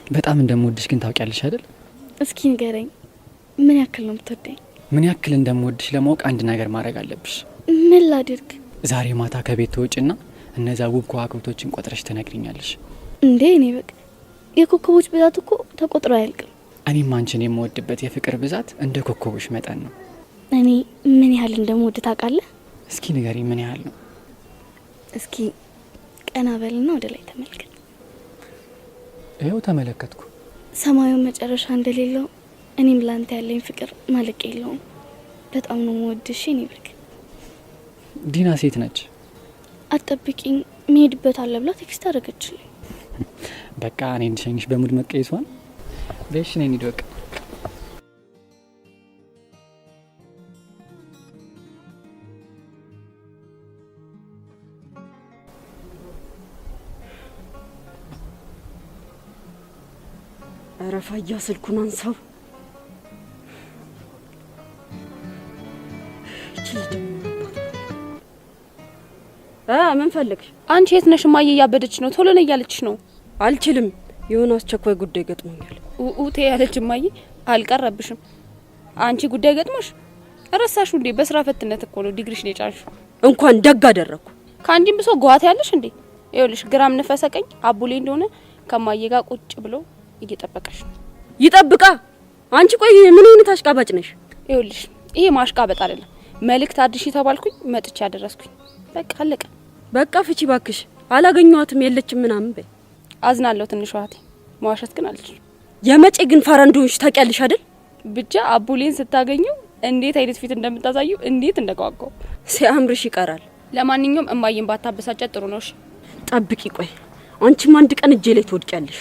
በጣም እንደምወድሽ ግን ታውቂያለሽ አይደል? እስኪ ንገረኝ፣ ምን ያክል ነው የምትወደኝ? ምን ያክል እንደምወድሽ ለማወቅ አንድ ነገር ማድረግ አለብሽ። ምን ላድርግ? ዛሬ ማታ ከቤት ትወጪና እነዛ ውብ ከዋክብቶችን ቆጥረሽ ትነግሪኛለሽ። እንዴ እኔ በቃ የኮከቦች ብዛት እኮ ተቆጥሮ አያልቅም። እኔም አንቺን የምወድበት የፍቅር ብዛት እንደ ኮከቦች መጠን ነው። እኔ ምን ያህል እንደምወድ ታውቃለህ? እስኪ ንገሪ፣ ምን ያህል ነው? እስኪ ቀና በልና ወደ ላይ ተመልከት። ይኸው ተመለከትኩ። ሰማዩን መጨረሻ እንደሌለው እኔም ላንተ ያለኝ ፍቅር ማለቅ የለውም። በጣም ነው የምወድሽ እኔ በቃ። ዲና ሴት ነች። አትጠብቂኝ መሄድበት አለ ብላ ቴክስት አደረገችልኝ። በቃ እኔ እንድሸኝሽ በሙድ መቀየሷን በሽ ነኝ ይዶቅ። አረፋያ ስልኩን አንሳው። ምን ፈልግሽ? አንቺ የት ነሽ? ማየ ያበደች ነው፣ ቶሎ ነው እያለችሽ ነው። አልችልም፣ የሆነ አስቸኳይ ጉዳይ ገጥሞኛል። ኡቴ ያለች ማየ አልቀረብሽም። አንቺ ጉዳይ ገጥሞሽ ረሳሹ እንዴ? በስራ ፈትነት እኮ ነው ዲግሪሽ ነው የጫንሽው። እንኳን ደግ አደረኩ። ካንዲም ብሶ ጓት ያለሽ እንዴ? ይኸውልሽ ግራም ነፈሰቀኝ አቡሌ እንደሆነ ከማየ ጋር ቁጭ ብሎ እየጠበቀሽ ነው። ይጠብቃ። አንቺ ቆይ ምን አይነት አሽቃባጭ ነሽ? ይኸውልሽ ይሄ ማሽቃበጥ አይደለም፣ መልእክት አድርሺ ተባልኩኝ መጥቻ ያደረስኩኝ። በቃ አለቀ። በቃ ፍቺ ባክሽ። አላገኘኋትም የለችም ምናምን በይ። አዝናለሁ ትንሽ ዋቴ፣ መዋሸት ግን አልችልም። የመጪ ግን ፋራንዶሽ ታውቂያለሽ አይደል? ብቻ አቡሌን ስታገኙ እንዴት አይነት ፊት እንደምታሳዩ እንዴት እንደጓጓው። ሲያምርሽ ይቀራል። ለማንኛውም እማዬን ባታበሳጨት ጥሩ ነው። እሺ ጠብቂ። ቆይ አንቺም አንድ ቀን እጄ ላይ ትወድቂያለሽ።